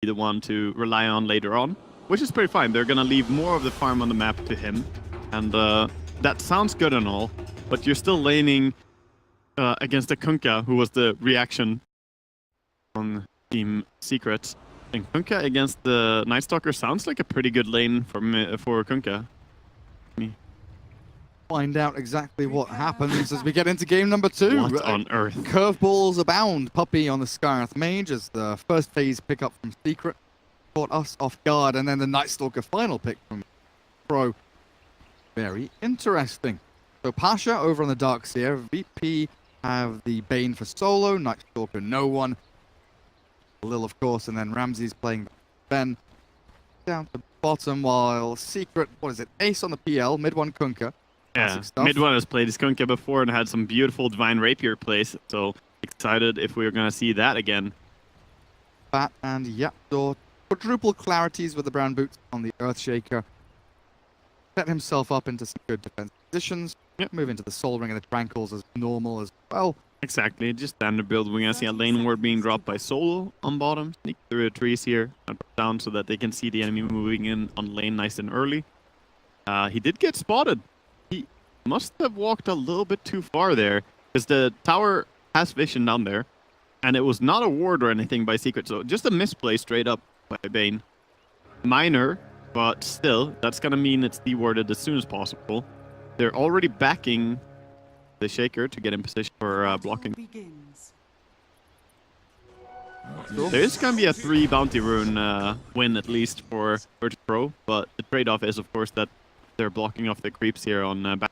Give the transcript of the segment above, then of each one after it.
the one to rely on later on, which is pretty fine. They're going to leave more of the farm on the map to him. And that sounds good and all, but you're still laning against a Kunkka, who was the reaction on Team Secret. And Kunkka against the Night Stalker sounds like a pretty good lane for Kunkka. Find out exactly what happens as we get into game number 2. What on earth? Curveballs abound. Puppey on the Skarath Mage as the first phase pickup from Secret caught us off guard, and then the Night Stalker final pick from Pro. Very interesting. So Pasha over on the Darkseer, VP have the Bane for solo, Night Stalker no one, Lil of course, and then Ramsey's playing Ben down to bottom, while Secret, what is it, Ace on the PL, mid one Kunkka. Yeah, mid one has played his Kunkka before and had some beautiful Divine Rapier plays, so excited if we're gonna see that again. Bat and Yapdor, quadruple clarities with the brown boots on the Earthshaker. Set himself up into some good defense positions. Yep. Move into the Soul Ring and the Trankles as normal as well. Exactly, just standard build. We're gonna see a lane ward being dropped by Solo on bottom. Sneak through the trees here and down so that they can see the enemy moving in on lane nice and early. He did get spotted. He must have walked a little bit too far there, because the tower has vision down there, and it was not a ward or anything by Secret, so just a misplay straight up by Bane. Minor, but still, that's gonna mean it's dewarded as soon as possible. They're already backing the Shaker to get in position for blocking. There is going to be a 3 bounty rune win at least for Virtus.pro, but the trade-off is of course that they're blocking off the creeps here on back.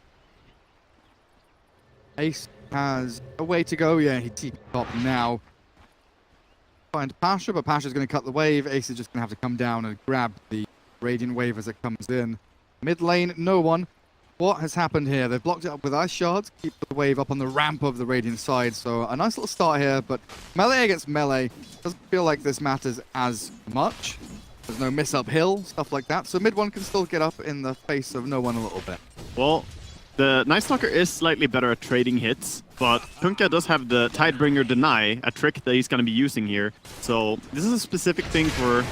Ace has a way to go. Yeah, he TP top now. Find Pasha, but Pasha's going to cut the wave. Ace is just going to have to come down and grab the Radiant wave as it comes in. Mid lane, no one. What has happened here? They've blocked it up with ice shards, keep the wave up on the ramp of the Radiant side, so a nice little start here, but melee against melee doesn't feel like this matters as much. There's no miss uphill, stuff like that, so mid one can still get up in the face of no one a little bit. Well, the Night Stalker is slightly better at trading hits, but Kunkka does have the Tidebringer Deny, a trick that he's going to be using here, so this is a specific thing for...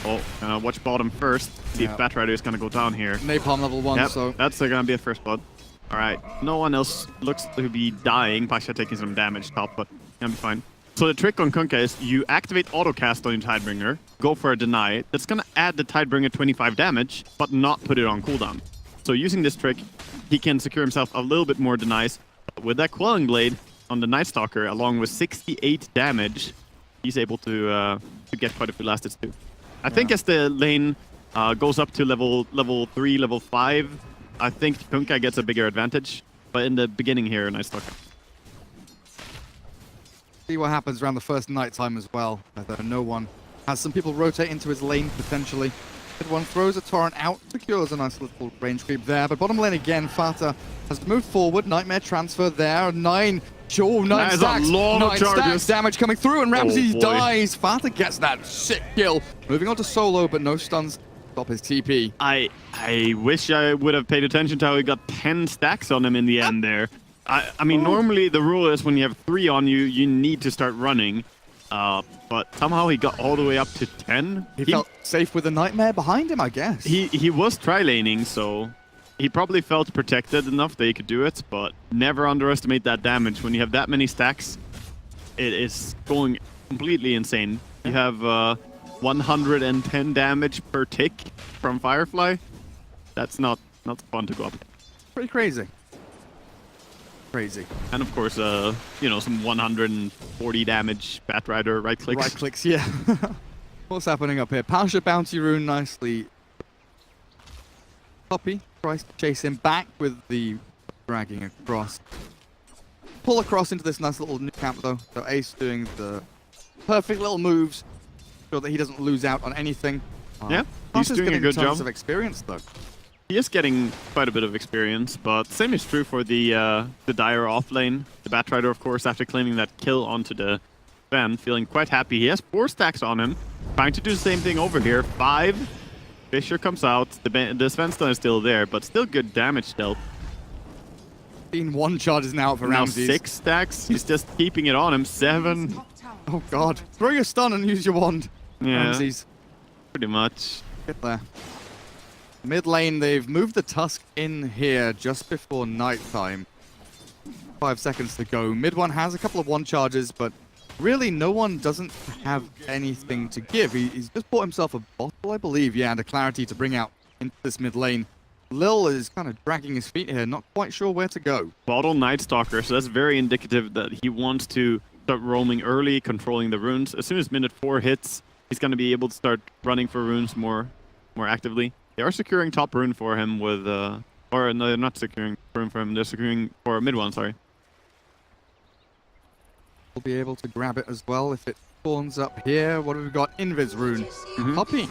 Oh, watch bottom first. See if Batrider is going to go down here. Napalm level 1, yep, so... that's going to be a first blood. Alright, no one else looks to be dying. Pasha taking some damage top, but going to be fine. So the trick on Kunkka is you activate autocast on your Tidebringer, go for a deny. That's going to add the Tidebringer 25 damage, but not put it on cooldown. So using this trick, he can secure himself a little bit more denies. But with that Quelling Blade on the Night Stalker, along with 68 damage, he's able to get quite a few last hits too. I think as the lane goes up to level 3, level 5, I think Kunkka gets a bigger advantage. But in the beginning here, Night Stalker. See what happens around the first night time as well. No one has some people rotate into his lane potentially. Mid one throws a torrent out, secures a nice little range creep there. But bottom lane again, Fata has moved forward. Nightmare transfer there. 9 stacks. 9 stacks. Damage coming through, and Ramsey dies. Fata gets that sick kill. Moving on to solo, but no stuns. Stop his TP. I wish I would have paid attention to how he got 10 stacks on him in the end there. I mean, normally the rule is when you have 3 on you, you need to start running. But somehow he got all the way up to 10. He felt safe with a Nightmare behind him, I guess. He was tri-laning, so he probably felt protected enough that he could do it, but never underestimate that damage. When you have that many stacks, it is going completely insane. You have 110 damage per tick from Firefly. That's not fun to go up. Pretty crazy. Crazy. And of course, you know, some 140 damage Batrider right clicks. Right clicks, yeah. What's happening up here? Pasha bounty rune nicely. Puppey tries to chase him back with the dragging across. Pull across into this nice little new camp though. So Ace doing the perfect little moves, so that he doesn't lose out on anything. Yeah, he's doing a good job. Tons of experience though. He is getting quite a bit of experience, but same is true for the Dire off lane. The Batrider, of course, after claiming that kill onto the Sven, feeling quite happy. He has 4 stacks on him, trying to do the same thing over here. 5. Fisher comes out. The Sven stun is still there, but still good damage still. 1 charge is now for Ramsey. Now 6 stacks. He's just keeping it on him. 7. Oh god. Throw your stun and use your wand. Yeah. Ramsey's. Pretty much. Get there. Mid lane, they've moved the Tusk in here just before nighttime. 5 seconds to go. Mid one has a couple of one charges, but really no one doesn't have anything to give. He's just bought himself a bottle, I believe, yeah, and a clarity to bring out into this mid lane. Lil is kind of dragging his feet here, not quite sure where to go. Bottle Night Stalker, so that's very indicative that he wants to start roaming early, controlling the runes. As soon as minute 4 hits, he's going to be able to start running for runes more actively. They are securing top rune for him with, or no, they're not securing rune for him, they're securing for mid one, sorry. We'll be able to grab it as well if it spawns up here. What have we got? Invis rune. Poppy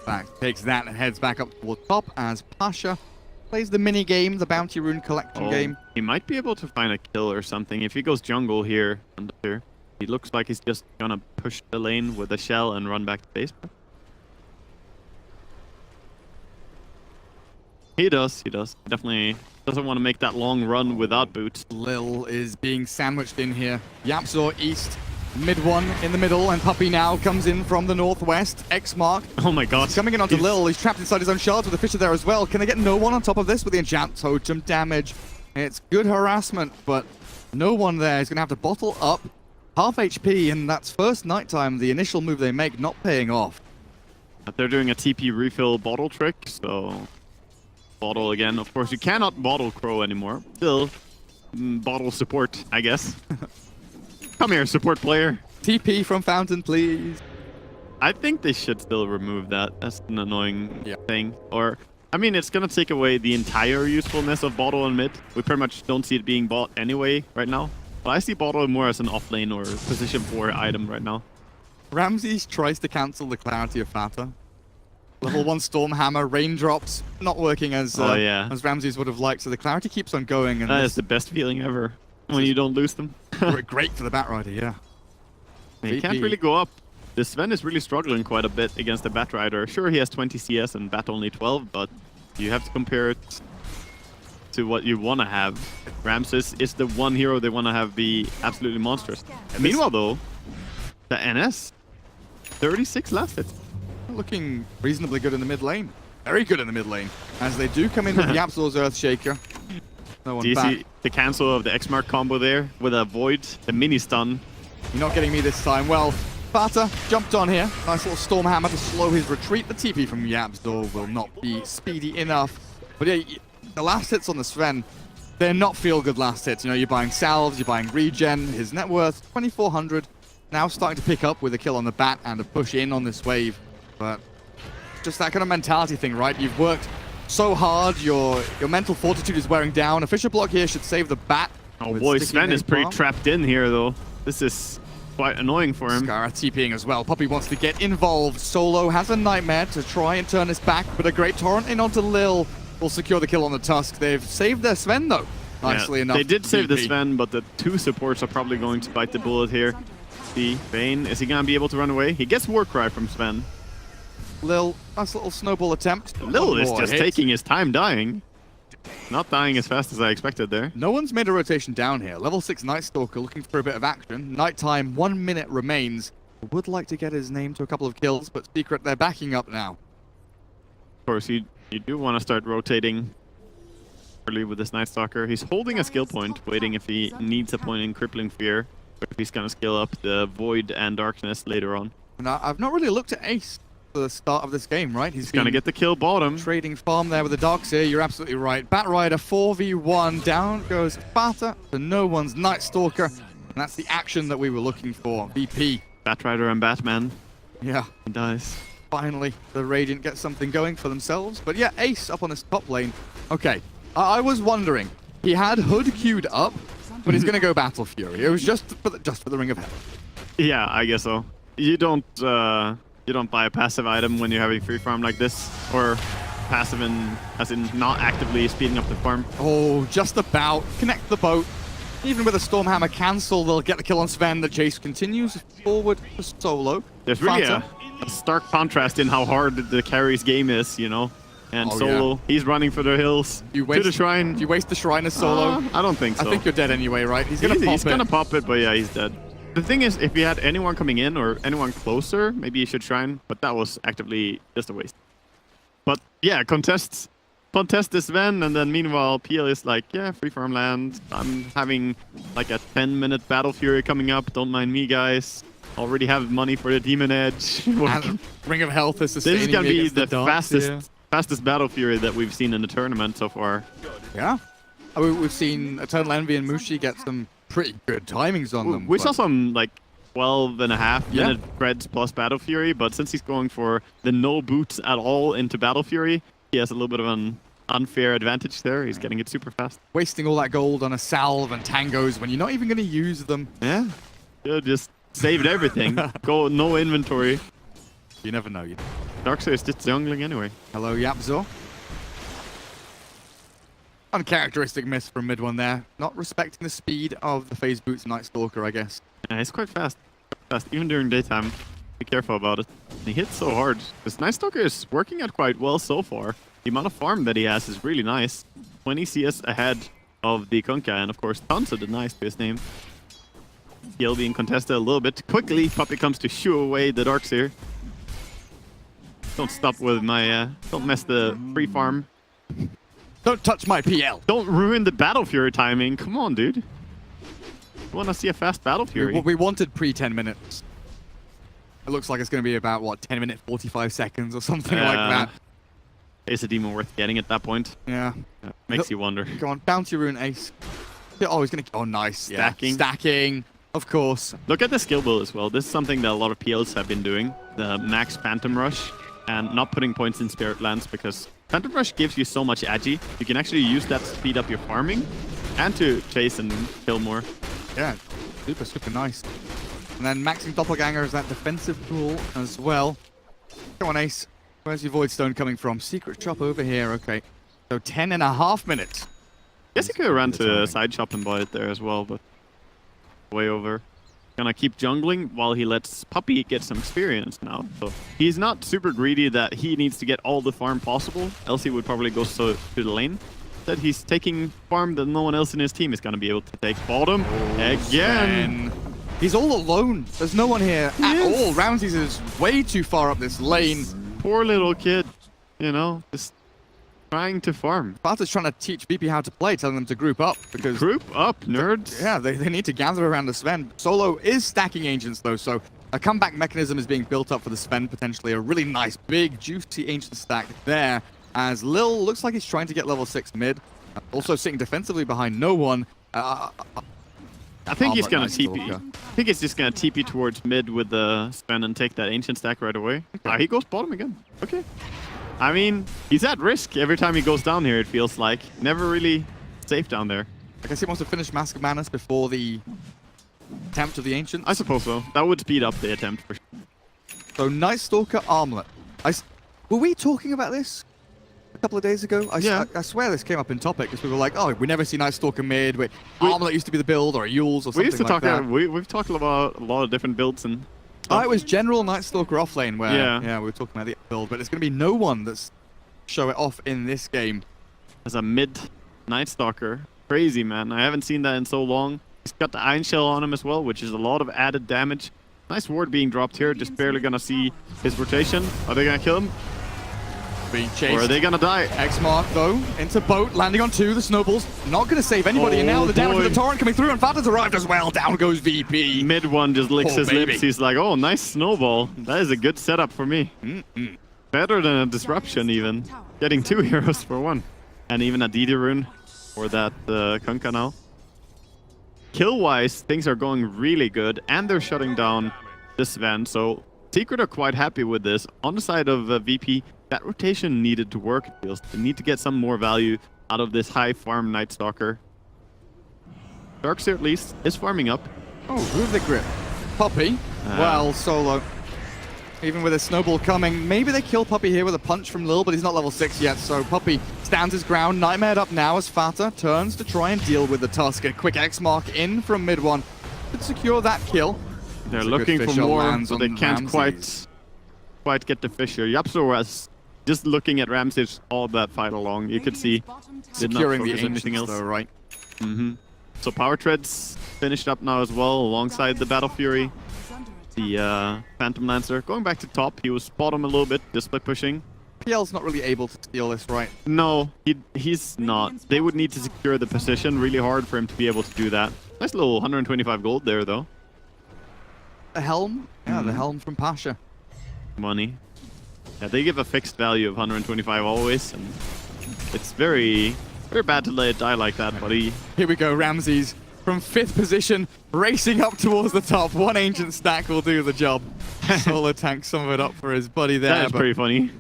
back takes that and heads back up toward top as Pasha plays the mini game, the bounty rune collection game. He might be able to find a kill or something. If he goes jungle here, he looks like he's just gonna push the lane with a shell and run back to base. He does. He definitely doesn't want to make that long run without boots. Lil is being sandwiched in here. Yapzor east, mid one in the middle, and Puppy now comes in from the northwest. X mark. Oh my god. He's coming in onto Lil. He's trapped inside his own shards with the Fisher there as well. Can they get no one on top of this with the enchant totem damage? It's good harassment, but no one there. He's going to have to bottle up half HP, and that's first nighttime. The initial move they make not paying off. But they're doing a TP refill bottle trick, so bottle again. Of course, you cannot bottle Crow anymore. Still, bottle support, I guess. Come here, support player. TP from Fountain, please. I think they should still remove that. That's an annoying thing. Or, I mean, it's going to take away the entire usefulness of bottle and mid. We pretty much don't see it being bought anyway right now. But I see bottle more as an offlane or position 4 item right now. Ramses tries to cancel the clarity of Fata. Level 1 Stormhammer, raindrops, not working as Ramses would have liked, so the clarity keeps on going. And that is the best feeling ever, when you don't lose them. Great for the Batrider, yeah. He can't really go up. The Sven is really struggling quite a bit against the Batrider. Sure, he has 20 CS and Bat only 12, but you have to compare it to what you want to have. Ramses is the one hero they want to have be absolutely monstrous. Meanwhile, though, the NS, 36 last hit. Looking reasonably good in the mid lane. Very good in the mid lane. As they do come in with the Yapzor's Earthshaker. No one do you back. see the cancel of the X-Mark combo there with a Void, the mini stun? You're not getting me this time. Well, Fata jumped on here. Nice little Stormhammer to slow his retreat. The TP from Yapzor will not be speedy enough. But yeah, the last hits on the Sven, they're not feel-good last hits. You know, you're buying salves, you're buying regen. His net worth, 2,400. Now starting to pick up with a kill on the Bat and a push in on this wave. But just that kind of mentality thing, right? You've worked so hard, your mental fortitude is wearing down. A Fisher block here should save the Bat. Oh boy, Sven is pretty trapped in here, though. This is quite annoying for him. Skara TPing as well. Poppy wants to get involved. Solo has a Nightmare to try and turn this back, but a great torrent in onto Lil will secure the kill on the Tusk. They've saved their Sven, though, nicely enough. They did save the Sven, but the 2 supports are probably going to bite the bullet here. See, Bane, is he going to be able to run away? He gets Warcry from Sven. Lil, nice little snowball attempt. Lil is just taking his time dying. Not dying as fast as I expected there. No one's made a rotation down here. Level 6 Night Stalker looking for a bit of action. Nighttime, 1 minute remains. Would like to get his name to a couple of kills, but Secret, they're backing up now. Of course, you do want to start rotating early with this Night Stalker. He's holding a skill point, waiting if he needs a point in Crippling Fear, or if he's going to skill up the Void and Darkness later on. And I've not really looked at Ace for the start of this game, right? He's going to get the kill bottom. Trading farm there with the Darks here. You're absolutely right. Batrider 4v1. Down goes Fata to no one's Night Stalker. And that's the action that we were looking for. VP. Batrider and Batman. Yeah. He dies. Finally, the Radiant get something going for themselves. But yeah, Ace up on this top lane. Okay. I was wondering. He had Hood queued up, but he's going to go Battle Fury. It was just for the Ring of Heaven. Yeah, I guess so. You don't buy a passive item when you're having free farm like this, or passive as in not actively speeding up the farm. Oh, just about. Connect the boat. Even with a Stormhammer cancel, they'll get the kill on Sven. The chase continues forward to Solo. There's really a stark contrast in how hard the carry's game is, you know. And Solo, he's running for the hills to the shrine. Do you waste the shrine as Solo? I don't think so. I think you're dead anyway, right? He's gonna pop it, but yeah, he's dead. The thing is, if you had anyone coming in or anyone closer, maybe you should Shrine, but that was actively just a waste. But yeah, contest this Sven, and then meanwhile, PL is like, yeah, free farmland. I'm having like a 10-minute Battle Fury coming up. Don't mind me, guys. Already have money for the Demon Edge. And Ring of Health is sustaining. This is gonna be the darts, fastest Battle Fury that we've seen in the tournament so far. Yeah. I mean, we've seen Eternal Envy and Mushi get some pretty good timings on them. We saw some like 12.5-minute threads plus Battle Fury, but since he's going for the no boots at all into Battle Fury, he has a little bit of an unfair advantage there. He's getting it super fast. Wasting all that gold on a salve and tangos when you're not even going to use them. Yeah. Just saved everything. Go no inventory. You never know. Darkseid is just jungling anyway. Hello, Yapzor. Uncharacteristic miss from mid one there. Not respecting the speed of the phase boots Night Stalker, I guess. Yeah, he's quite fast. Even during daytime. Be careful about it. He hits so hard. This Night Stalker is working out quite well so far. The amount of farm that he has is really nice. 20 CS ahead of the Kunkka, and of course tons of the nice to his name. He'll being contested a little bit. Quickly, Puppey comes to shoo away the Darkseer. Don't stop with my, don't mess the free farm. Don't touch my PL. Don't ruin the Battle Fury timing. Come on, dude. You want to see a fast Battle Fury? We wanted pre-10 minutes. It looks like it's going to be about, what, 10 minutes, 45 seconds or something like that. Is it even worth getting at that point? Yeah. Makes you wonder. Go on, Bounty Rune Ace. Oh, he's going to... Oh, nice. Stacking. Yeah. Stacking, of course. Look at the skill build as well. This is something that a lot of PLs have been doing. The max Phantom Rush and not putting points in Spirit Lands, because Phantom Rush gives you so much agi. You can actually use that to speed up your farming and to chase and kill more. Yeah, super, super nice. And then maxing Doppelganger is that defensive tool as well. Come on, Ace. Where's your Void Stone coming from? Secret shop over here. Okay. So 10.5 minutes. Guess he could have ran to side shop and bought it there as well, but way over. Gonna keep jungling while he lets Puppey get some experience now. So he's not super greedy that he needs to get all the farm possible, else he would probably go to the lane. That he's taking farm that no one else in his team is gonna be able to take. Bottom again. He's all alone. There's no one here at all. Ramses is way too far up this lane. Poor little kid, you know, just trying to farm. Sparta's trying to teach VP how to play, telling them to group up because... Group up, nerds. Yeah, they need to gather around the Sven. Solo is stacking Ancients though, so a comeback mechanism is being built up for the Sven, potentially. A really nice, big, juicy Ancient stack there, as Lil looks like he's trying to get level 6 mid. Also sitting defensively behind no one. I think he's gonna TP. I think he's just gonna TP towards mid with the Sven and take that Ancient stack right away. Okay. He goes bottom again. Okay. I mean, he's at risk every time he goes down here, it feels like. Never really safe down there. I guess he wants to finish Mask of Madness before the attempt of the Ancient. I suppose so. That would speed up the attempt for sure. So, Night Stalker Armlet. Were we talking about this a couple of days ago? I swear this came up in topic because we were like, oh, we never see Night Stalker mid. Armlet used to be the build, or a Yules, or something like that. We used to talk about, we've talked about a lot of different builds and... Oh, it was general Night Stalker offlane where we were talking about the build, but it's going to be no one that's show it off in this game. As a mid Night Stalker. Crazy, man. I haven't seen that in so long. He's got the Iron Shell on him as well, which is a lot of added damage. Nice ward being dropped here. Just barely going to see his rotation. Are they going to kill him? Being chased. Or are they going to die? X-Mark, though, into boat, landing on 2. The snowballs not going to save anybody. And now the damage with the torrent coming through, and Fata's arrived as well. Down goes VP. Mid one just licks his lips. He's like, oh, nice snowball. That is a good setup for me. Better than a disruption, even. Getting 2 heroes for 1. And even a DD rune for that Kunkka now. Kill-wise, things are going really good, and they're shutting down the Sven. So Secret are quite happy with this. On the side of VP, that rotation needed to work, it feels. They need to get some more value out of this high farm Night Stalker. Darkseer, at least, is farming up. Oh, who have they gripped? Puppey. Well, Solo. Even with a snowball coming, maybe they kill Puppey here with a punch from Lil, but he's not level 6 yet, so Puppey stands his ground. Nightmared up now as Fata turns to try and deal with the Tusk. A quick X-Mark in from mid one to secure that kill. They're looking for more, but they can't quite get the Fisher. Yapzor was just looking at Ramses all that fight along. You could see did not securing focus the anything else. Though, right? So Power Tread's finished up now as well, alongside the Battle Fury. The Phantom Lancer. Going back to top, he was bottom a little bit, just by pushing. PL's not really able to steal this, right? No, he's not. They would need to secure the position really hard for him to be able to do that. Nice little 125 gold there, though. The helm? Yeah, the helm from Pasha. Money. Yeah, they give a fixed value of 125 always, and it's very, very bad to let it die like that, buddy. Here we go, Ramses from 5th position, racing up towards the top. One ancient stack will do the job. Solo tanks some of it up for his buddy there. That is pretty funny.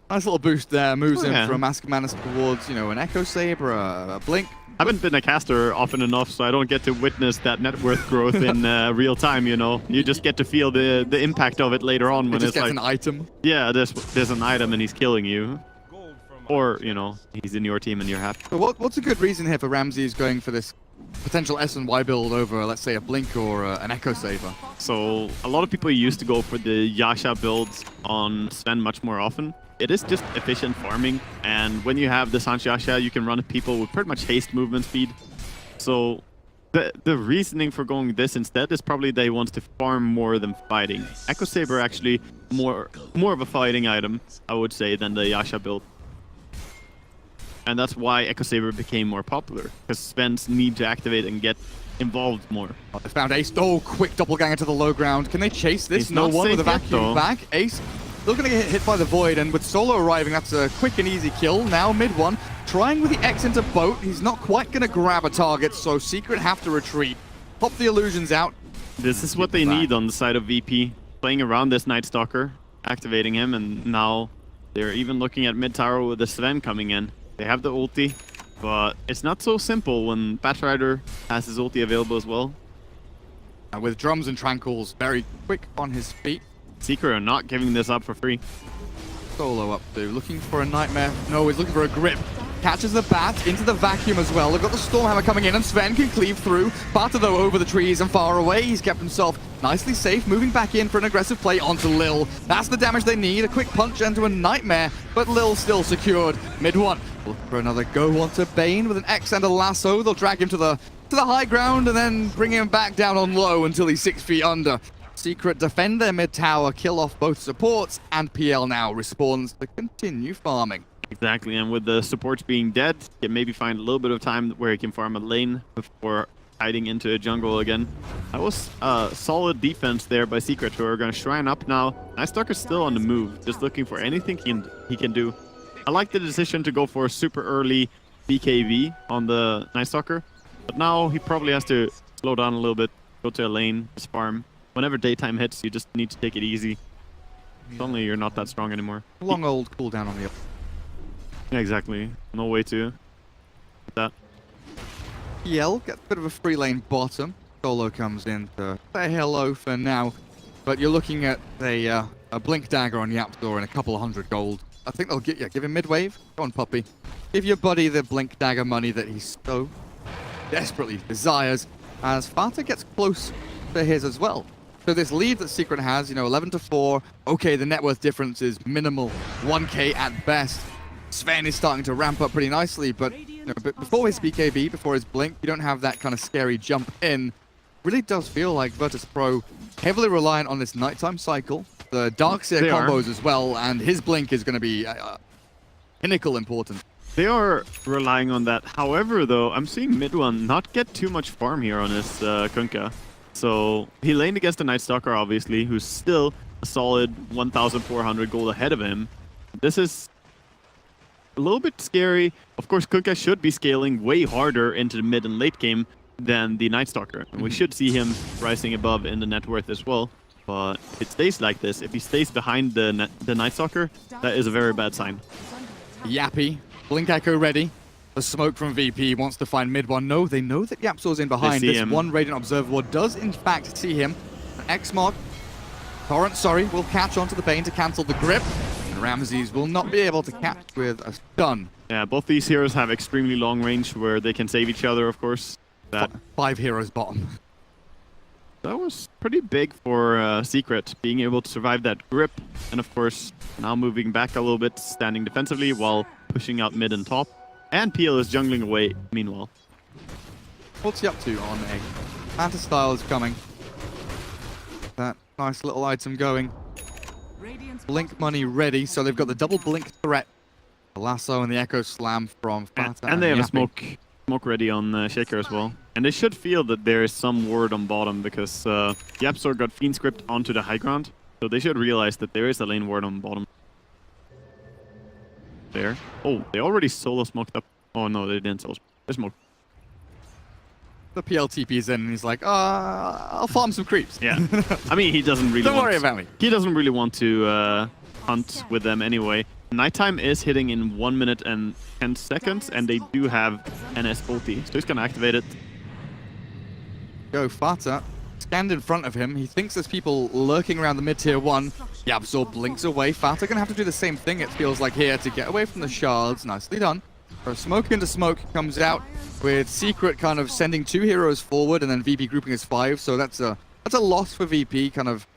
Nice little boost there. Moves him yeah. from Ascmanus towards, an Echo Saber, a Blink. I haven't been a caster often enough, so I don't get to witness that net worth growth in real time, you know? You just get to feel the impact of it later on when it's like... an item. Yeah, there's an item and he's killing you. Or, he's in your team and you're happy. But what's a good reason here for Ramses going for this potential S and Y build over, let's say, a Blink or an Echo Saber? So, a lot of people used to go for the Yasha builds on Sven much more often. It is just efficient farming, and when you have the Sanch Yasha, you can run at people with pretty much haste movement speed. So, the reasoning for going this instead is probably they want to farm more than fighting. Echo Saber actually more of a fighting item, I would say, than the Yasha build. And that's why Echo Saber became more popular, because Svens need to activate and get involved more. Oh, they found Ace. Oh, quick doppelganger to the low ground. Can they chase this? He's No not one with a safe yet, vacuum though. back. Ace still going to get hit by the Void, and with Solo arriving, that's a quick and easy kill. Now mid one, trying with the X into boat. He's not quite going to grab a target, so Secret have to retreat. Pop the illusions out. This is what they need on the side of VP. Playing around this Night Stalker, activating him, and now they're even looking at mid tower with the Sven coming in. They have the ulti, but it's not so simple when Batrider has his ulti available as well. With drums and tranquils, very quick on his feet. Secret are not giving this up for free. Solo up to, looking for a nightmare. No, he's looking for a grip. Catches the bat into the vacuum as well. They've got the Stormhammer coming in, and Sven can cleave through. Bata, though, over the trees and far away. He's kept himself nicely safe, moving back in for an aggressive play onto Lil. That's the damage they need. A quick punch into a nightmare, but Lil still secured. Mid one. Looking for another go onto Bane with an X and a lasso. They'll drag him to the high ground and then bring him back down on low until he's 6 feet under. Secret defend their mid tower, kill off both supports, and PL now respawns to continue farming. Exactly, and with the supports being dead, he can maybe find a little bit of time where he can farm a lane before hiding into a jungle again. That was a solid defense there by Secret, who are going to shrine up now. Night Stalker's still on the move, just looking for anything he can do. I like the decision to go for a super early BKB on the Night Stalker, but now he probably has to slow down a little bit, go to a lane, just farm. Whenever daytime hits, you just need to take it easy. Suddenly you're not that strong anymore. Long old cooldown on the... Yeah, exactly. No way to that. PL gets a bit of a free lane bottom. Solo comes in to say hello for now. But you're looking at a Blink Dagger on Yaptor and a couple of 100 gold. I think they'll give him mid-wave. Go on, puppy. Give your buddy the Blink Dagger money that he so desperately desires, as Fata gets close to his as well. So this lead that Secret has, 11-4. Okay, the net worth difference is minimal, 1k at best. Sven is starting to ramp up pretty nicely, but but before his BKB, before his blink, you don't have that kind of scary jump in. Really does feel like Virtus.pro heavily reliant on this nighttime cycle, the Darkseer combos as well, and his blink is going to be pinnacle important. They are relying on that. However, though, I'm seeing mid one not get too much farm here on his Kunkka. So he laned against the Night Stalker, obviously, who's still a solid 1,400 gold ahead of him. This is a little bit scary. Of course, Kunkka should be scaling way harder into the mid and late game than the Night Stalker. And we should see him rising above in the net worth as well. But if it stays like this, if he stays behind the Night Stalker, that is a very bad sign. Yappy, Blink Echo ready. The smoke from VP wants to find mid one. No, they know that Yapsor's in behind. This one Radiant Observer does in fact see him. X-Mod, Torrent, will catch onto the Bane to cancel the grip. And Ramses will not be able to catch with a stun. Yeah, both these heroes have extremely long range where they can save each other, of course. That 5 heroes bottom. That was pretty big for Secret, being able to survive that grip. And of course, now moving back a little bit, standing defensively while pushing out mid and top. And PL is jungling away meanwhile. What's he up to on A? Manta style is coming. That nice little item going. Blink money ready, so they've got the double blink threat. The lasso and the echo slam from Fata. And they have a smoke ready on Shaker as well. And they should feel that there is some word on bottom because Yapsor got Fiend Script onto the high ground. So they should realize that there is a lane ward on bottom. There. Oh, they already solo smoked up. Oh no, they didn't solo. They smoked. The PLTP's in and he's like, I'll farm some creeps. Yeah. I mean, he doesn't really Don't worry about me. He doesn't really want to hunt with them anyway. Nighttime is hitting in 1 minute and 10 seconds, and they do have NS ulti. So he's going to activate it. Go Fata. Scanned in front of him. He thinks there's people lurking around the mid-tier 1. Yapsor blinks away. Fata going to have to do the same thing, it feels like, here to get away from the shards. Nicely done. So smoke into smoke comes out with Secret kind of sending 2 heroes forward and then VP grouping as 5. So that's a loss for VP, kind of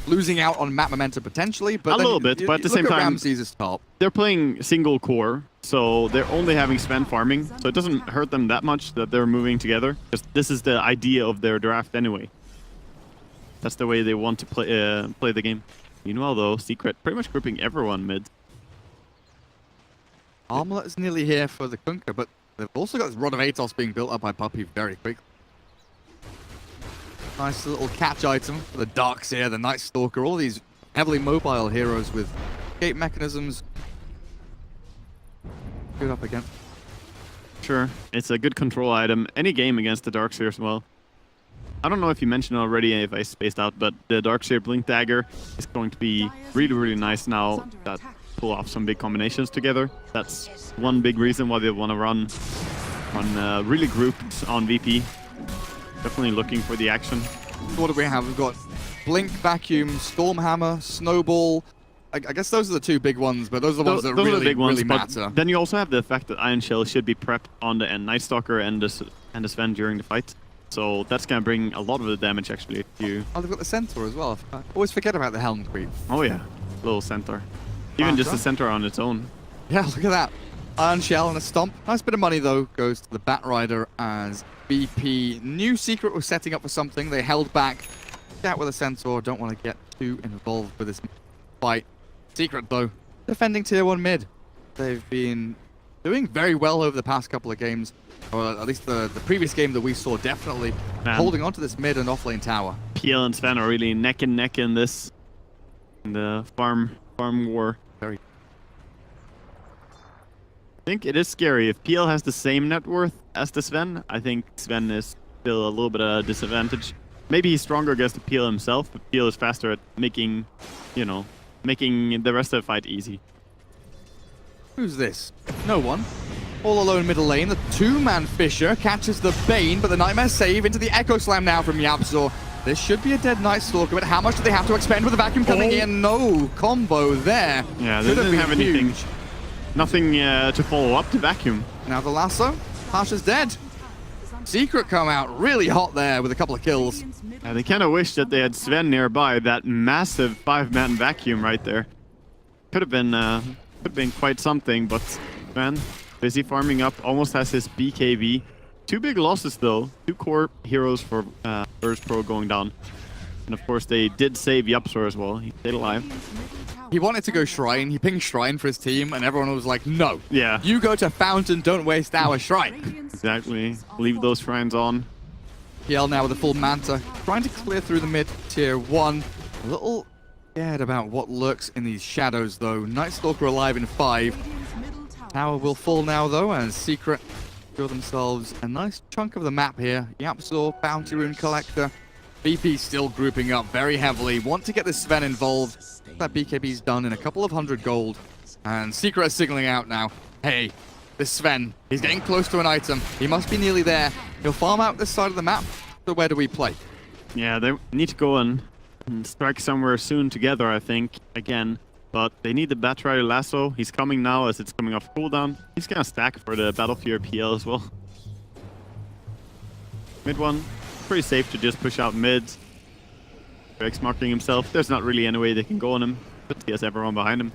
losing out on map momentum potentially. But a little bit, but at the same time, Ramses is top. They're playing single core, so they're only having Sven farming. So it doesn't hurt them that much that they're moving together, because this is the idea of their draft anyway. That's the way they want to play the game. Meanwhile, though, Secret pretty much grouping everyone mid. Armlet is nearly here for the Kunkka, but they've also got this Rod of Atos being built up by Puppey very quickly. Nice little catch item for the Darkseer, the Night Stalker, all these heavily mobile heroes with escape mechanisms. Good up again. Sure, it's a good control item. Any game against the Darkseer as well. I don't know if you mentioned already, if I spaced out, but the Darkseer Blink Dagger is going to be really, really nice now that pull off some big combinations together. That's one big reason why they want to run on really grouped on VP. Definitely looking for the action. What do we have? We've got Blink, Vacuum, Stormhammer, Snowball. I guess those are the 2 big ones, but those are the ones that really matter. Then you also have the fact that Iron Shell should be prepped on the Night Stalker and the Sven during the fight. So that's going to bring a lot of the damage actually to you. Oh, they've got the Centaur as well. I always forget about the Helm Creep. Oh yeah, little Centaur. Even just the Centaur on its own. Yeah, look at that. Iron Shell and a Stomp. Nice bit of money though goes to the Batrider as BP knew Secret was setting up for something. They held back. Out with a Centaur. Don't want to get too involved with this fight. Secret though, defending tier 1 mid. They've been doing very well over the past couple of games. Or at least the previous game that we saw, definitely holding on to this mid and offlane tower. PL and Sven are really neck and neck in this, in the farm war. Very. I think it is scary. If PL has the same net worth as the Sven, I think Sven is still a little bit of a disadvantage. Maybe he's stronger against the PL himself, but PL is faster at making, making the rest of the fight easy. Who's this? No one. All alone middle lane. The 2-man Fisher catches the Bane, but the Nightmare save into the Echo Slam now from Yapsor. This should be a dead Night Stalker, but how much do they have to expend with the Vacuum coming in? No combo there. Yeah, they didn't have anything. Nothing to follow up to Vacuum. Now the lasso. Pasha's dead. Secret come out really hot there with a couple of kills. Yeah, they kind of wish that they had Sven nearby. That massive 5-man Vacuum right there. Could have been quite something, but Sven busy farming up, almost has his BKB. 2 big losses though. 2 core heroes for Virtus.pro going down. And of course they did save Yapsor as well. He stayed alive. He wanted to go Shrine. He pinged Shrine for his team and everyone was like, no. Yeah. You go to Fountain, don't waste our Shrine. Exactly. Leave those shrines on. PL now with a full Manta. Trying to clear through the mid tier 1. A little scared about what lurks in these shadows though. Night Stalker alive in 5. Tower will fall now though, and Secret secure themselves a nice chunk of the map here. Yapsor, Bounty Rune Collector. BP still grouping up very heavily. Want to get this Sven involved. That BKB's done in a couple of 100 gold. And Secret is signaling out now. Hey, this Sven, he's getting close to an item. He must be nearly there. He'll farm out this side of the map. So where do we play? Yeah, they need to go and strike somewhere soon together, I think, again. But they need the Batrider lasso. He's coming now as it's coming off cooldown. He's gonna stack for the Battlefield PL as well. Mid one, pretty safe to just push out mid. Greg's marking himself. There's not really any way they can go on him, but he has everyone behind him.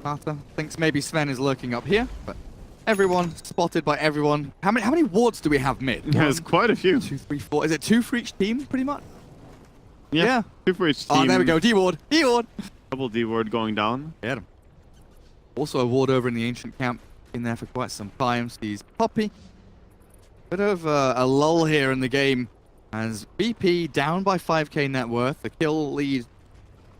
Fata thinks maybe Sven is lurking up here, but Everyone spotted by everyone. How many wards do we have mid? There's quite a few. 2, 3, 4. Is it 2 for each team, pretty much? Yeah. 2 for each team. Oh, there we go. D-ward. D-ward. Double D-ward going down. Get him. Also a ward over in the ancient camp. In there for quite some time. Sees Poppy. Bit of a lull here in the game. As VP down by 5k net worth. The kill lead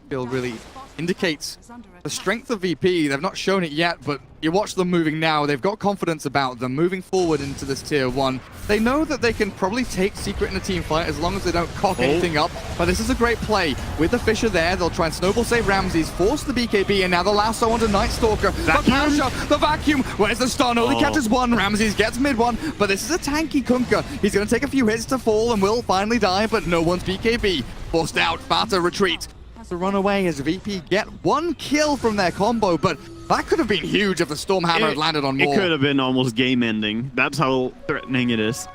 still really indicates the strength of VP. They've not shown it yet, but you watch them moving now. They've got confidence about them moving forward into this tier 1. They know that they can probably take Secret in a team fight as long as they don't cock anything up. But this is a great play. With the Fisher there, they'll try and snowball save Ramses, force the BKB, and now the lasso onto Night Stalker. But Pasha, the vacuum, where's the stun? Only catches one. Ramses gets mid one, but this is a tanky Kunkka. He's going to take a few hits to fall and will finally die, but no one's BKB. Forced out, Fata retreat. To run away as VP get 1 kill from their combo, but that could have been huge if the Stormhammer had landed on more. It could have been almost game ending. That's how threatening it is.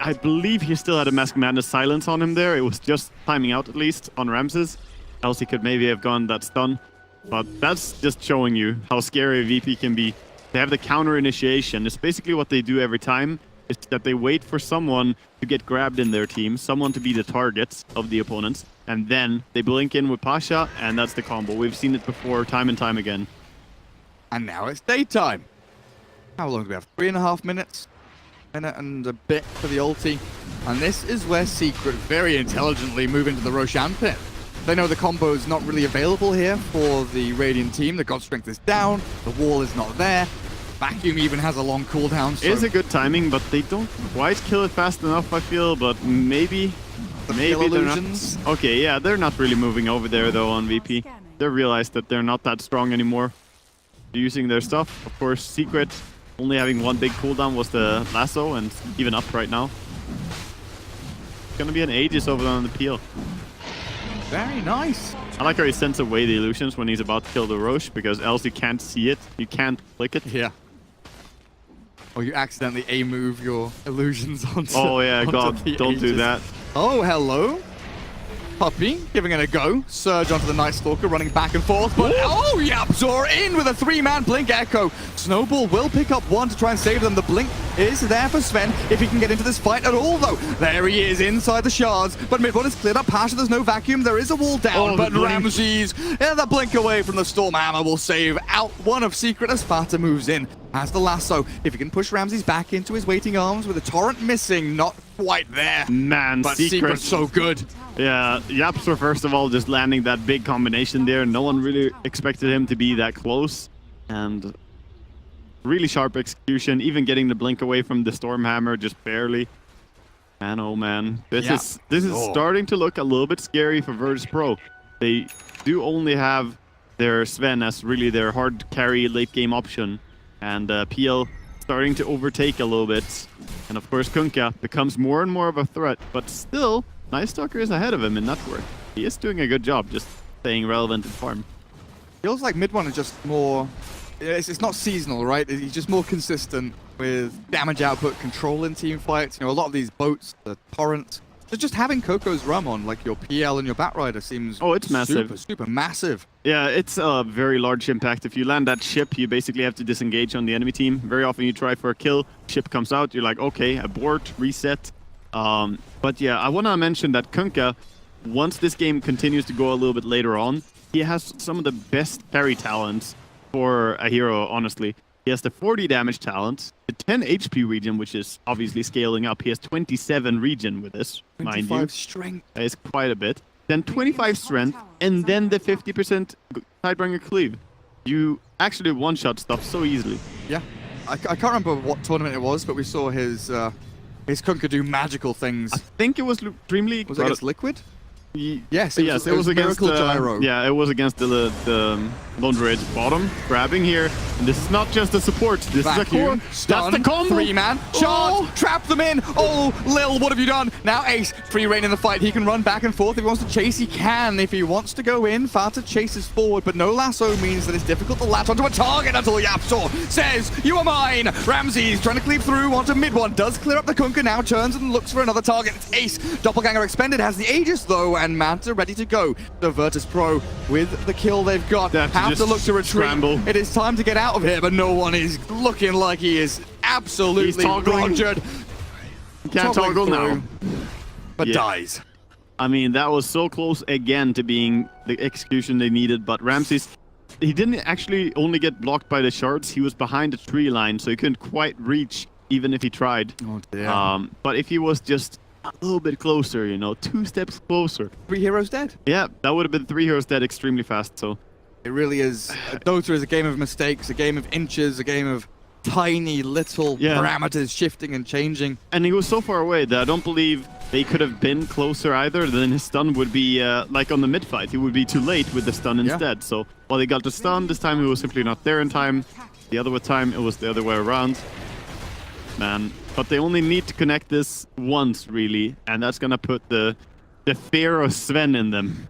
I believe he still had a Mask Madness silence on him there. It was just timing out at least on Ramses. Else he could maybe have gone that stun. But that's just showing you how scary VP can be. They have the counter initiation. It's basically what they do every time. It's that they wait for someone to get grabbed in their team, someone to be the target of the opponents, and then they blink in with Pasha, and that's the combo. We've seen it before, time and time again. And now it's daytime. How long do we have? 3.5 minutes? Minute and a bit for the ulti. And this is where Secret very intelligently move into the Roshan pit. They know the combo is not really available here for the Radiant team. The God Strength is down, the wall is not there. Vacuum even has a long cooldown. So it is a good timing, but they don't quite kill it fast enough, I feel. But maybe they're not. Okay, yeah, they're not really moving over there though on VP. They realize that they're not that strong anymore. They're using their stuff. Of course, Secret only having 1 big cooldown was the lasso, and even up right now. It's gonna be an Aegis over on the peel. Very nice. I like how he sends away the illusions when he's about to kill the Roche, because else you can't see it. You can't click it. Yeah. Or you accidentally A-move your illusions onto Oh yeah, God, don't Aegis. do that. Oh, hello. Poppy giving it a go. Surge onto the Night Stalker, running back and forth. But oh, Yapzor in with a 3-man Blink Echo. Snowball will pick up 1 to try and save them. The Blink is there for Sven if he can get into this fight at all, though. There he is inside the shards. But mid one is cleared up. Pasha, there's no vacuum. There is a wall down. But Ramses, yeah, the Blink away from the Stormhammer will save out 1 of Secret as Fata moves in. Has the lasso. If he can push Ramses back into his waiting arms with a torrent missing, not quite there. Man, but Secret's so good. Yeah, Yapster, first of all, just landing that big combination there. No one really expected him to be that close. And really sharp execution, even getting the blink away from the Stormhammer just barely. Man, oh man. This is starting to look a little bit scary for Virtus.pro. They do only have their Sven as really their hard carry late game option. And PL starting to overtake a little bit. And of course, Kunkka becomes more and more of a threat, but still, Night Stalker is ahead of him in net worth. He is doing a good job just staying relevant in farm. Feels like mid one is just more... It's not seasonal, right? He's just more consistent with damage output, control in team fights. You know, a lot of these boats, the torrents. So just having Coco's Rum on, like your PL and your Batrider seems it's massive. Super massive. Yeah, it's a very large impact. If you land that ship, you basically have to disengage on the enemy team. Very often you try for a kill, ship comes out, you're like, okay, abort, reset. But yeah, I want to mention that Kunkka, once this game continues to go a little bit later on, he has some of the best carry talents for a hero, honestly. He has the 40 damage talent, the 10 HP regen, which is obviously scaling up. He has 27 regen with this, mind you. 25 strength. That is quite a bit. Then 25 strength, and then the 50% Tidebringer cleave. You actually one-shot stuff so easily. Yeah. I can't remember what tournament it was, but we saw his Kunkka do magical things. I think it was Dream League. Was it against Liquid? Yes, it was against Gyro. Yeah, it was against the Lone Druid bottom, grabbing here. And this is not just a support, this Vacuum, is a core. Stun, that's the combo. 3-man, charge, trap them in. Oh, Lil, what have you done? Now Ace, free reign in the fight. He can run back and forth. If he wants to chase, he can. If he wants to go in, Fata chases forward, but no lasso means that it's difficult to latch onto a target until Yapsor says, you are mine. Ramses trying to cleave through onto mid one, does clear up the Kunkka, now turns and looks for another target. It's Ace, Doppelganger expended, has the Aegis though, and Manta ready to go. The Virtus.pro with the kill they've got. That's How have to just look to retreat. scramble. It is time to get out of here, but no one is looking like he is absolutely rogered. Can't toggle now. But dies. I mean, that was so close again to being the execution they needed, but Ramses, he didn't actually only get blocked by the shards. He was behind the tree line, so he couldn't quite reach, even if he tried. Oh, dear. But if he was just a little bit closer, you know, 2 steps closer. 3 heroes dead. Yeah, that would have been 3 heroes dead extremely fast, so. It really is. Dota is a game of mistakes, a game of inches, a game of tiny little parameters shifting and changing. And he was so far away that I don't believe they could have been closer either. Then his stun would be like on the mid fight. He would be too late with the stun instead. So while he got the stun, this time he was simply not there in time. The other time it was the other way around. Man, but they only need to connect this once really, and that's gonna put the fear of Sven in them.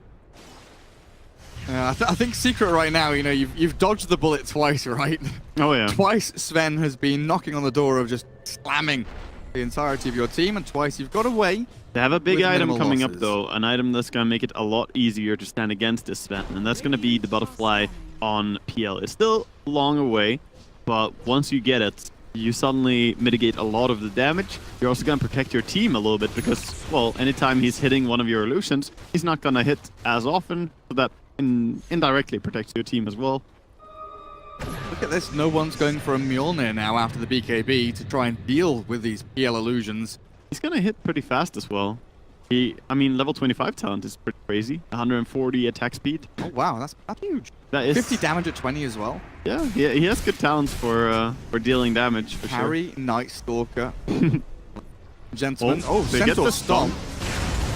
I think Secret right now, you know, you've dodged the bullet twice, right? Oh yeah. Twice Sven has been knocking on the door of just slamming the entirety of your team, and twice you've got away. They have a big item coming up losses. though, an item that's gonna make it a lot easier to stand against this Sven, and that's gonna be the butterfly on PL. It's still long away, but once you get it, you suddenly mitigate a lot of the damage. You're also gonna protect your team a little bit because, well, anytime he's hitting one of your illusions, he's not gonna hit as often, so that indirectly protects your team as well. Look at this, no one's going for a Mjolnir now after the BKB to try and deal with these PL illusions. He's gonna hit pretty fast as well. I mean, level 25 talent is pretty crazy. 140 attack speed. Oh wow, that's huge. That is 50 damage at 20 as well. Yeah, he has good talents for dealing damage for Parry, sure. Night Stalker, Gentleman. They get the stomp.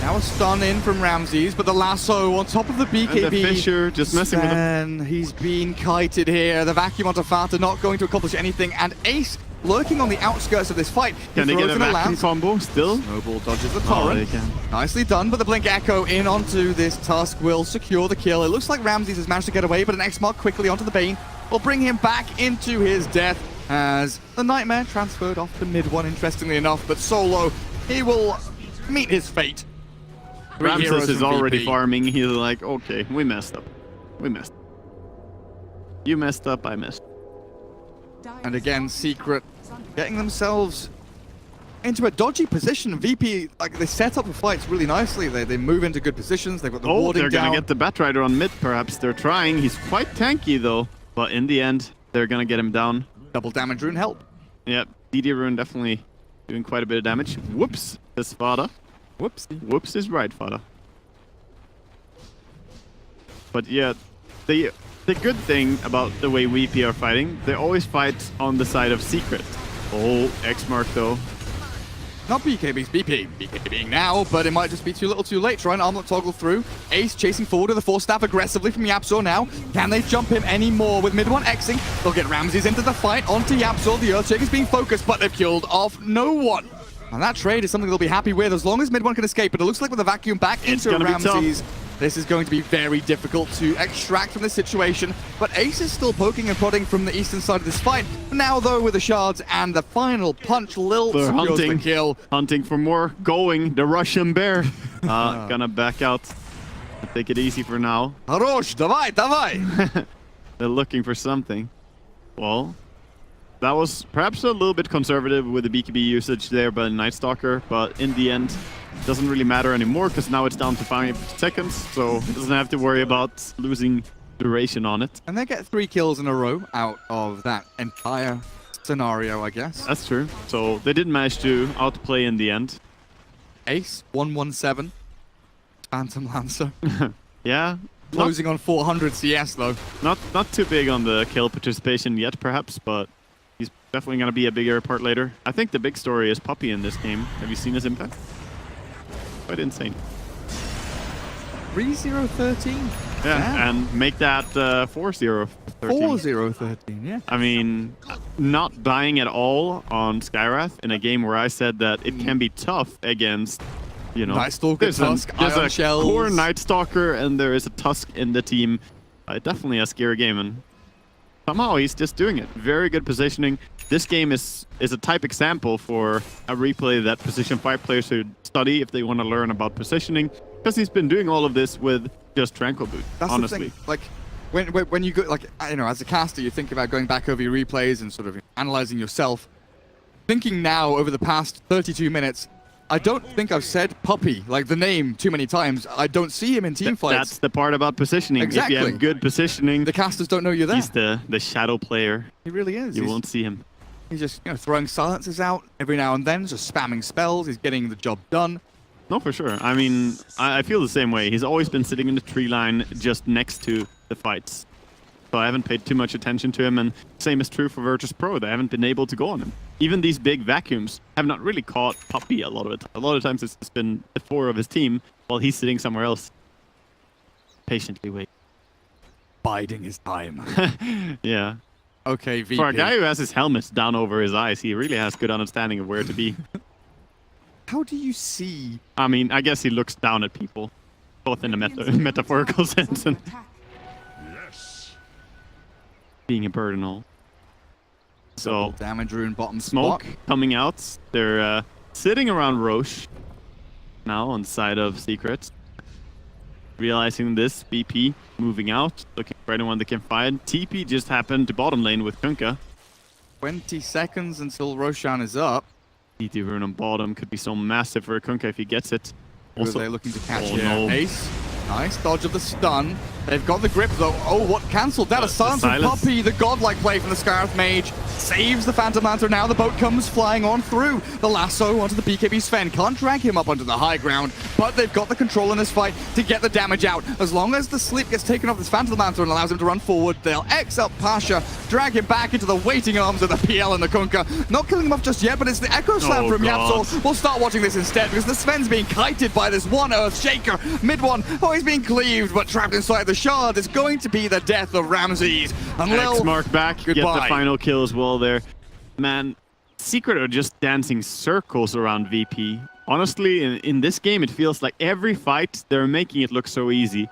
Now a stun in from Ramses, but the lasso on top of the BKB. And the Fisher just messing with him. And he's been kited here. The vacuum onto Fata not going to accomplish anything, and Ace lurking on the outskirts of this fight. Can they get a vacuum combo still? Snowball dodges the Oh, torrent. they can. Nicely done, but the Blink Echo in onto this Tusk will secure the kill. It looks like Ramses has managed to get away, but an X-Mark quickly onto the Bane will bring him back into his death as the Nightmare transferred off to mid one, interestingly enough, but Solo, he will meet his fate. Ramses is already farming. He's like, okay, we messed up. We messed up. You messed up, I messed up. And again, Secret getting themselves into a dodgy position. VP, like, they set up the fights really nicely. They move into good positions. They've got the warding they're down. gonna get the Batrider on mid, perhaps. They're trying. He's quite tanky, though. But in the end, they're gonna get him down. Double damage rune help. Yep, DD rune definitely doing quite a bit of damage. Whoops, this Fada. Whoopsie. Whoops is right, Fada. But yeah, the good thing about the way VP are fighting, they always fight on the side of Secret. Oh, X-Mark though. Not BKB's BP. BKBing now, but it might just be too little too late. Trying to armlet toggle through. Ace chasing forward with the Force Staff aggressively from Yapzor now. Can they jump him anymore with mid one Xing? They'll get Ramses into the fight onto Yapzor. The Earthshaker's being focused, but they've killed off no one. And that trade is something they'll be happy with as long as mid one can escape. But it looks like with the vacuum back into Ramses, this is going to be very difficult to extract from this situation. But Ace is still poking and prodding from the eastern side of this fight. Now, though, with the shards and the final punch, Lil secures the kill. Hunting for more. Going, the Russian bear. Gonna back out. Take it easy for now. Harosh, davai, davai. They're looking for something. Well, that was perhaps a little bit conservative with the BKB usage there by Night Stalker, but in the end, it doesn't really matter anymore because now it's down to 5 seconds, so it doesn't have to worry about losing duration on it. And they get 3 kills in a row out of that entire scenario, I guess. That's true. So they did manage to outplay in the end. Ace, 117. Phantom Lancer. Yeah. Closing on 400 CS, though. Not too big on the kill participation yet, perhaps, but he's definitely going to be a bigger part later. I think the big story is Puppy in this game. Have you seen his impact? Quite insane. 3-0-13. Yeah, and make that 4-0-13. 4-0-13, yeah. I mean, not dying at all on Skyrath in a game where I said that it can be tough against, you know, Night Stalker, Tusk, there's Ion a Shells. core Night Stalker and there is a Tusk in the team. Definitely a scary game, and somehow he's just doing it. Very good positioning. This game is a type example for a replay that Position 5 players should study if they want to learn about positioning, because he's been doing all of this with just Tranquil Boot, That's honestly. the thing. Like, when you go, like, you know, as a caster, you think about going back over your replays and sort of analyzing yourself. Thinking now over the past 32 minutes, I don't think I've said Puppy, like the name, too many times. I don't see him in team fights. That's the part about positioning. Exactly. If you have good positioning, The casters don't know you're there. he's the shadow player. He really is. You won't see him. He's just, you know, throwing silences out every now and then, just spamming spells. He's getting the job done. No, for sure. I mean, I feel the same way. He's always been sitting in the tree line just next to the fights. So I haven't paid too much attention to him, and same is true for Virtus.pro. They haven't been able to go on him. Even these big vacuums have not really caught Puppy a lot of it. A lot of times it's been the 4 of his team while he's sitting somewhere else. Patiently wait. Biding his time. Yeah. Okay, VP. For a guy who has his helmet down over his eyes, he really has good understanding of where to be. How do you see? I mean, I guess he looks down at people, both in a metaphorical sense and being a bird and all. So, damage rune bottom smoke spot. coming out. They're sitting around Roche now on side of Secrets. Realizing this, BP moving out, looking for anyone they can find. TP just happened to bottom lane with Kunkka. 20 seconds until Roshan is up. DT rune on bottom could be so massive for Kunkka if he gets it. Also, they're looking to catch Oh, here. no. Ace. Nice dodge of the stun. They've got the grip though. Oh, what cancelled that? A silence of silence. Puppy, the godlike play from the Scarth Mage. Saves the Phantom Lantern. Now the boat comes flying on through. The lasso onto the BKB Sven. Can't drag him up onto the high ground, but they've got the control in this fight to get the damage out. As long as the sleep gets taken off this Phantom Lantern and allows him to run forward, they'll X up Pasha, drag him back into the waiting arms of the PL and the Kunkka. Not killing him off just yet, but it's the Echo Slam Oh, from God. Yapsol. We'll start watching this instead because the Sven's being kited by this one Earth Shaker. Mid one. Oh, he's being cleaved, but trapped inside the shard. It's going to be the death of Ramses. And Lil, X mark back, get the goodbye. final kill as well there. Man, Secret are just dancing circles around VP. Honestly, in this game, it feels like every fight, they're making it look so easy.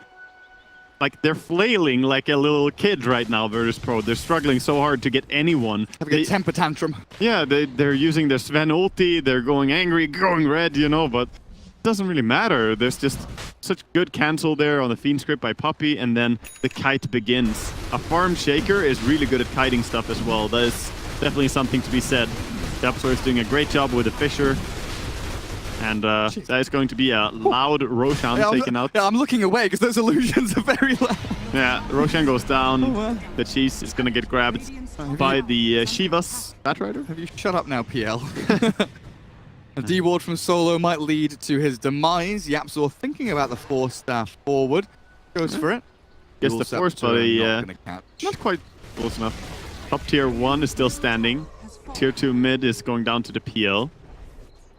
Like, they're flailing like a little kid right now, Virtus.pro. They're struggling so hard to get anyone. having a temper tantrum. Yeah, they're using their Sven ulti, they're going angry, going red, you know, but it doesn't really matter. There's just such good cancel there on the Fiend script by Puppy, and then the kite begins. A farm shaker is really good at kiting stuff as well. That is definitely something to be said. Dapsor is doing a great job with the Fisher. And that is going to be a loud Roshan taken out. Yeah, I'm looking away because those illusions are very loud. Yeah, Roshan goes down. Oh, well. The cheese is going to get grabbed by the Shivas Batrider. Have you shut up now, PL? A D-ward from Solo might lead to his demise. Yapsor thinking about the Force Staff forward. Goes for it. Gets Dual the Force, Scepter, but he, not gonna catch. not quite close enough. Top tier 1 is still standing. Tier 2 mid is going down to the PL.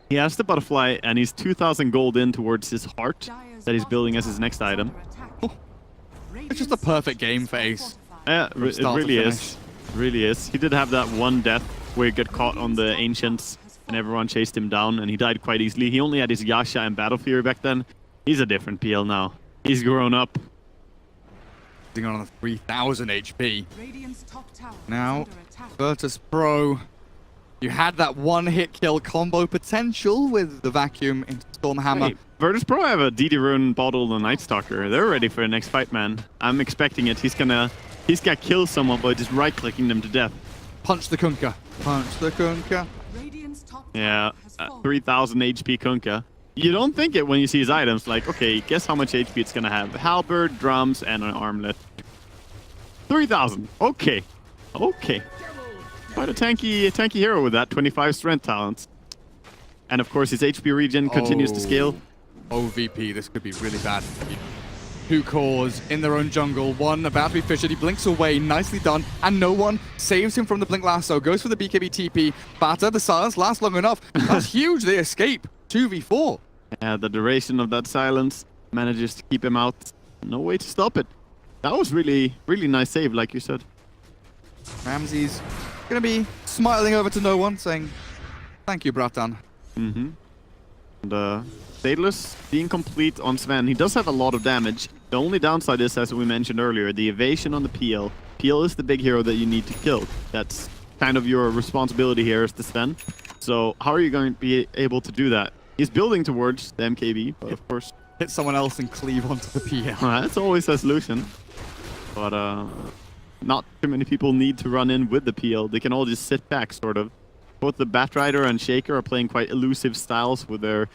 He has the butterfly, and he's 2,000 gold in towards his heart that he's building as his next item. It's just a perfect game for Ace. Yeah, it start to really finish. is. Really is. He did have that one death where he got caught on the Ancients, and everyone chased him down, and he died quite easily. He only had his Yasha and Battle Fury back then. He's a different PL now. He's grown up. Sitting on 3,000 HP. Now, Virtus.pro. You had that one-hit kill combo potential with the vacuum into Stormhammer. Hey, Virtus.pro have a DD Rune bottle and Night Stalker. They're ready for the next fight, man. I'm expecting it. He's gonna kill someone by just right-clicking them to death. Punch the Kunkka. Punch the Kunkka. Yeah, 3,000 HP Kunkka. You don't think it when you see his items, like, okay, guess how much HP it's gonna have. Halberd, drums, and an armlet. 3,000. Okay. Okay. Quite a tanky hero with that 25 strength talents. And of course his HP regen continues to scale. OVP, this could be really bad for you. Two cores in their own jungle, one about to be fished, he blinks away, nicely done, and no one saves him from the blink lasso, goes for the BKB TP, batter, the silence lasts long enough, that's huge, they escape, 2v4. Yeah, the duration of that silence manages to keep him out, no way to stop it. That was really, really nice save, like you said. Ramses gonna be smiling over to no one, saying, thank you, Bratan. Mm-hmm. And Daedalus being complete on Sven. He does have a lot of damage. The only downside is, as we mentioned earlier, the evasion on the PL. PL is the big hero that you need to kill. That's kind of your responsibility here as the Sven. So how are you going to be able to do that? He's building towards the MKB, but of course... Hit someone else and cleave onto the PL. That's always a solution. But not too many people need to run in with the PL. They can all just sit back, sort of. Both the Batrider and Shaker are playing quite elusive styles with their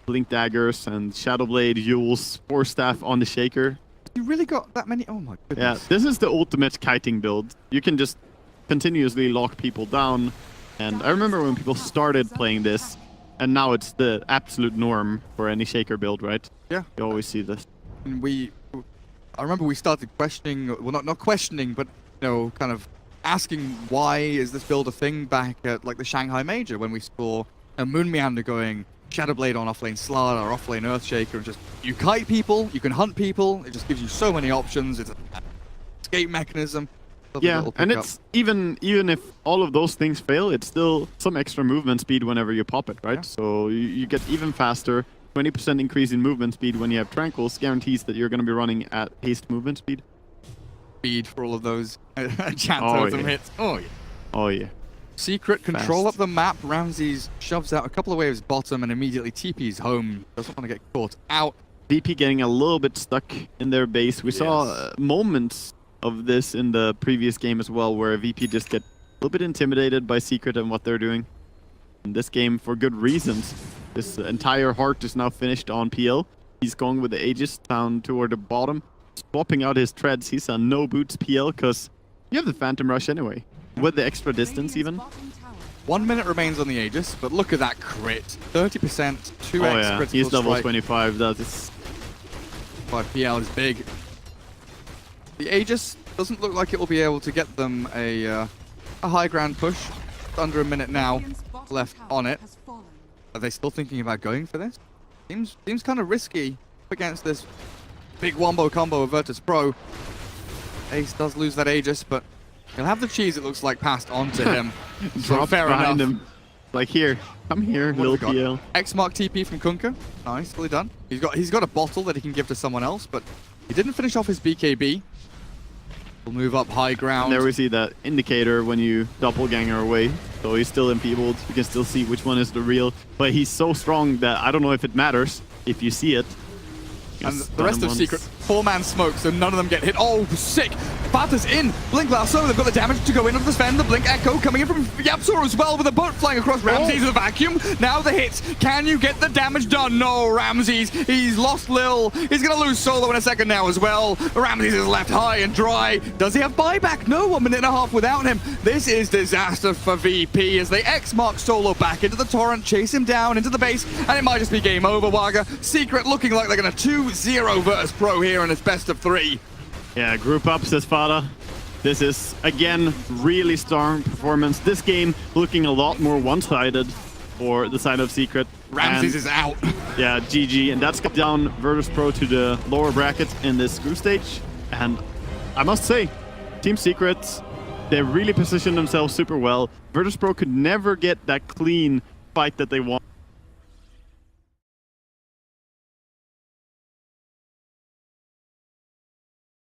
Blink Daggers and Shadowblade, Yules, Force Staff on the Shaker. You really got that many? Oh my Yeah, goodness. this is the ultimate kiting build. You can just continuously lock people down. And I remember when people started playing this, and now it's the absolute norm for any Shaker build, right? Yeah. You always see this. And I remember we started questioning, well, not questioning, but, you know, kind of asking why is this build a thing back at, like, the Shanghai Major when we saw a Moon Meander going Shadowblade on offlane Slada or offlane Earthshaker, and just, you kite people, you can hunt people, it just gives you so many options, it's an escape mechanism. Yeah, and it's even if all of those things fail, it's still some extra movement speed whenever you pop it, right? Yeah. So you get even faster. 20% increase in movement speed when you have Tranquils guarantees that you're going to be running at haste movement speed. Speed for all of those chance Oh, totem yeah. hits. Oh yeah. Oh yeah. Secret control Fast. up the map. Ramses shoves out a couple of waves bottom and immediately TP's home. Doesn't want to get caught out. VP getting a little bit stuck in their base. We saw moments of this in the previous game as well, where VP just get a little bit intimidated by Secret and what they're doing. In this game, for good reasons. This entire heart is now finished on PL. He's going with the Aegis down toward the bottom, swapping out his treads. He's a no boots PL because you have the Phantom Rush anyway, with the extra distance even. 1 minute remains on the Aegis, but look at that crit. 30%, 2x Oh yeah, critical he's level strike. 25. That is. But PL is big. The Aegis doesn't look like it will be able to get them a high ground push. Under a minute now left on it. Are they still thinking about going for this? Seems kind of risky against this big wombo combo of Virtus.pro. Ace does lose that Aegis, but he'll have the cheese, it looks like, passed on to him. So Drop fair behind enough. him. Like here, come here, What have little we PL. got? X-Mark TP from Kunkka. Nicely done. He's got a bottle that he can give to someone else, but he didn't finish off his BKB. We'll move up high ground. And there we see that indicator when you doppelganger away. So he's still enfeebled. You can still see which one is the real. But he's so strong that I don't know if it matters if you see it. And the rest of Secret, 4-man smoke, so none of them get hit. Oh, sick! Bata's in! Blink Lasso, they've got the damage to go in on the Sven. The Blink Echo coming in from Yapsor as well with a boat flying across Ramses in the vacuum. Now the hits. Can you get the damage done? No, Ramses. He's lost Lil. He's going to lose Solo in a second now as well. Ramses is left high and dry. Does he have buyback? No, 1 minute and a half without him. This is disaster for VP as they X-mark Solo back into the torrent, chase him down into the base, and it might just be game over, Waga. Secret looking like they're going to 2-0 Virtus.pro here in its best of 3. Yeah, group up, says Fada. This is, again, really strong performance. This game looking a lot more one-sided for the side of Secret. Ramses And, is out. yeah, GG. And that's got down Virtus.pro to the lower bracket in this group stage. And I must say, Team Secret, they really positioned themselves super well. Virtus.pro could never get that clean fight that they want.